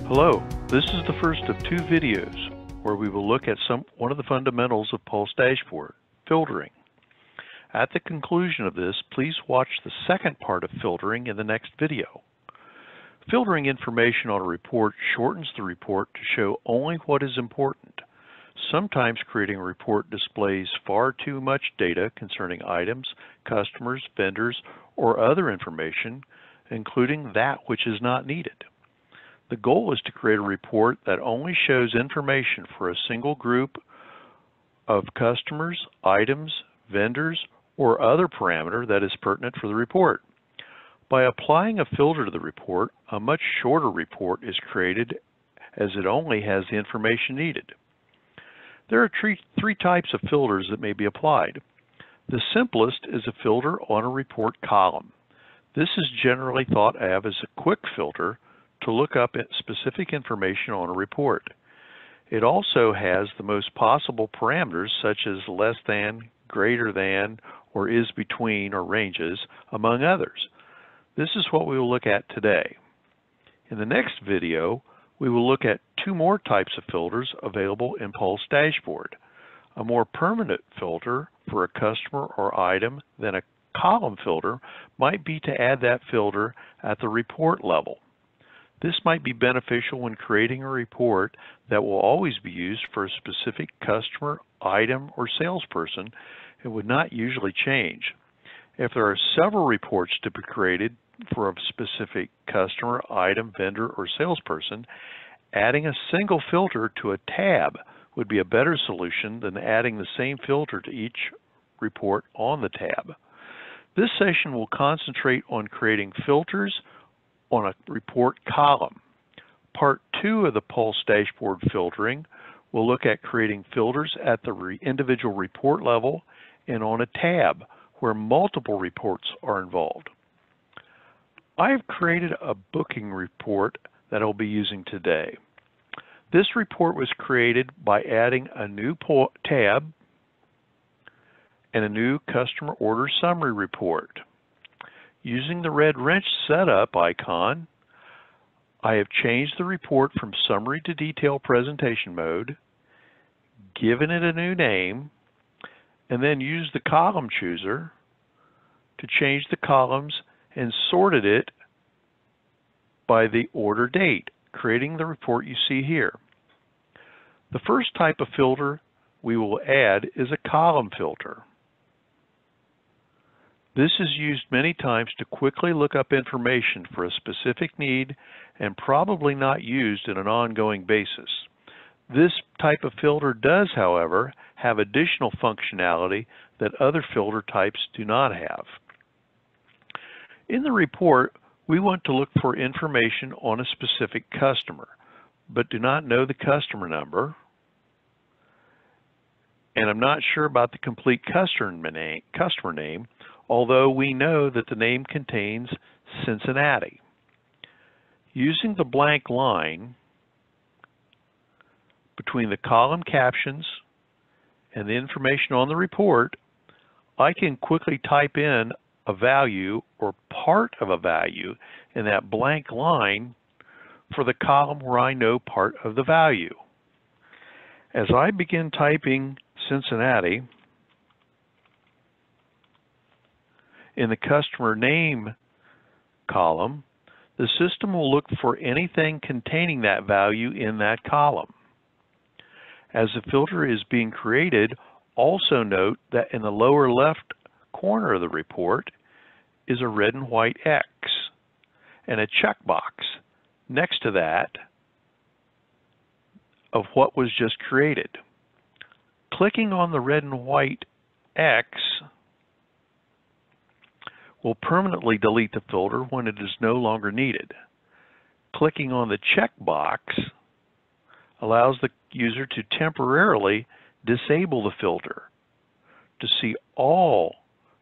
Hello, this is the first of two videos where we will look at one of the fundamentals of Pulse Dashboard, filtering. At the conclusion of this, please watch the second part of filtering in the next video. Filtering information on a report shortens the report to show only what is important. Sometimes creating a report displays far too much data concerning items, customers, vendors, or other information, including that which is not needed. The goal is to create a report that only shows information for a single group of customers, items, vendors, or other parameter that is pertinent for the report. By applying a filter to the report, a much shorter report is created as it only has the information needed. There are three types of filters that may be applied. The simplest is a filter on a report column. This is generally thought of as a quick filter to look up specific information on a report. It also has the most possible parameters such as less than, greater than, or is between, or ranges, among others. This is what we will look at today. In the next video, we will look at two more types of filters available in Pulse Dashboard. A more permanent filter for a customer or item than a column filter might be to add that filter at the report level. This might be beneficial when creating a report that will always be used for a specific customer, item, or salesperson and would not usually change. If there are several reports to be created for a specific customer, item, vendor, or salesperson, adding a single filter to a tab would be a better solution than adding the same filter to each report on the tab. This session will concentrate on creating filters on a report column. Part 2 of the Pulse Dashboard filtering will look at creating filters at the individual report level and on a tab where multiple reports are involved. I have created a booking report that I'll be using today. This report was created by adding a new tab and a new customer order summary report. Using the red wrench setup icon, I have changed the report from summary to detail presentation mode, given it a new name, and then used the column chooser to change the columns and sorted it by the order date, creating the report you see here. The first type of filter we will add is a column filter. This is used many times to quickly look up information for a specific need and probably not used in an ongoing basis. This type of filter does, however, have additional functionality that other filter types do not have. In the report, we want to look for information on a specific customer, but do not know the customer number, and I'm not sure about the complete customer name, although we know that the name contains Cincinnati. Using the blank line between the column captions and the information on the report, I can quickly type in a value or part of a value in that blank line for the column where I know part of the value. As I begin typing Cincinnati in the customer name column, the system will look for anything containing that value in that column. As the filter is being created, also note that in the lower left corner of the report is a red and white X and a checkbox next to that of what was just created. Clicking on the red and white X will permanently delete the filter when it is no longer needed. Clicking on the checkbox allows the user to temporarily disable the filter to see all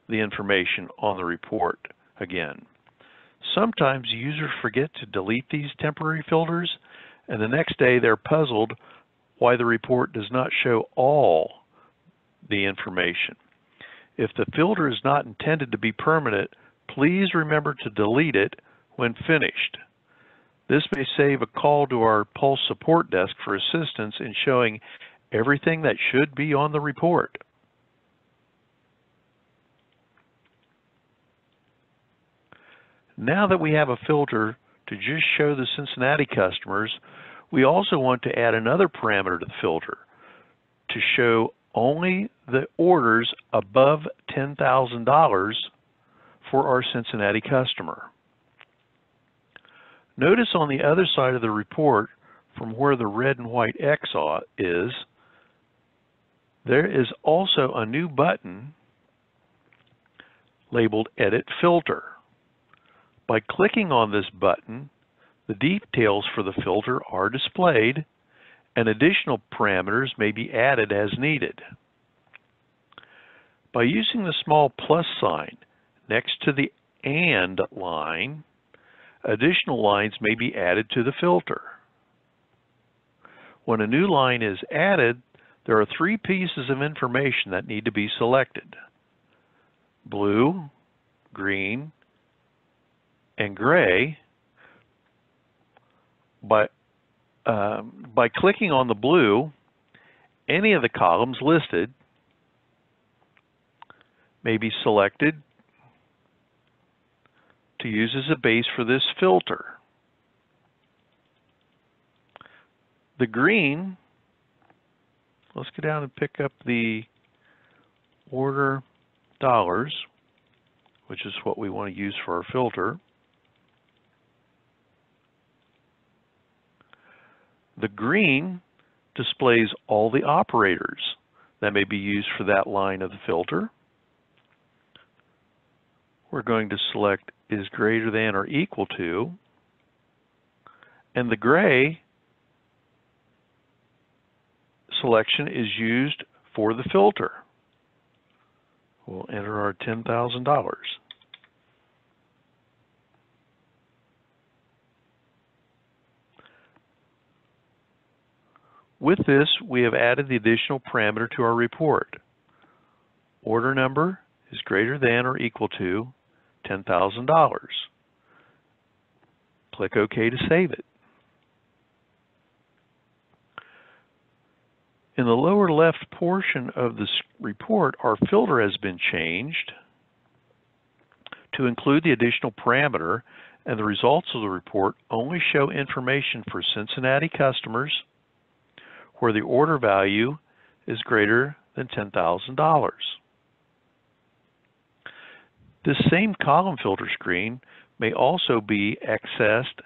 the information on the report again. Sometimes users forget to delete these temporary filters, and the next day they're puzzled why the report does not show all the information. If the filter is not intended to be permanent, please remember to delete it when finished. This may save a call to our Pulse support desk for assistance in showing everything that should be on the report. Now that we have a filter to just show the Cincinnati customers, we also want to add another parameter to the filter to show only the orders above $10,000 for our Cincinnati customer. Notice on the other side of the report, from where the red and white X is, there is also a new button labeled Edit Filter. By clicking on this button, the details for the filter are displayed and additional parameters may be added as needed. By using the small plus sign next to the AND line, additional lines may be added to the filter. When a new line is added, there are three pieces of information that need to be selected: blue, green, and gray. By clicking on the blue, any of the columns listed may be selected to use as a base for this filter. The green, let's go down and pick up the order dollars, which is what we want to use for our filter. The green displays all the operators that may be used for that line of the filter. We're going to select is greater than or equal to, and the gray selection is used for the filter. We'll enter our $10,000. With this, we have added the additional parameter to our report. Order number is greater than or equal to $10,000. Click OK to save it. In the lower left portion of this report, our filter has been changed to include the additional parameter, and the results of the report only show information for Cincinnati customers where the order value is greater than $10,000. This same column filter screen may also be accessed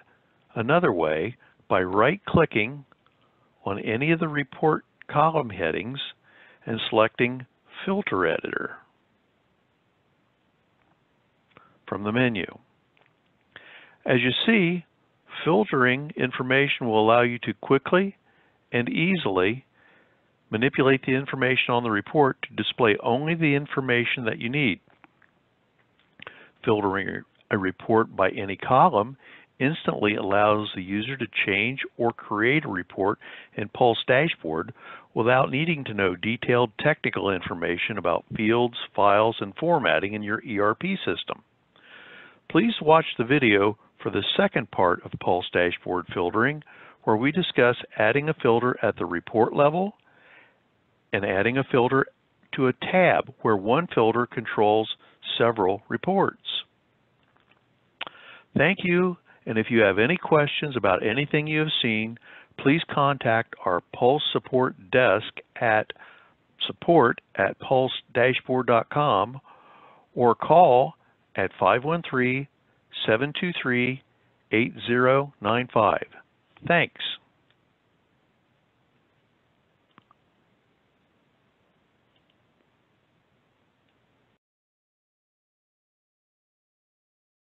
another way by right-clicking on any of the report column headings and selecting Filter Editor from the menu. As you see, filtering information will allow you to quickly and easily manipulate the information on the report to display only the information that you need. Filtering a report by any column instantly allows the user to change or create a report in Pulse Dashboard without needing to know detailed technical information about fields, files, and formatting in your ERP system. Please watch the video for the second part of Pulse Dashboard filtering, where we discuss adding a filter at the report level and adding a filter to a tab where one filter controls several reports. Thank you, and if you have any questions about anything you have seen, please contact our Pulse support desk at support@pulsedashboard.com or call at 513-723-8095. Thanks.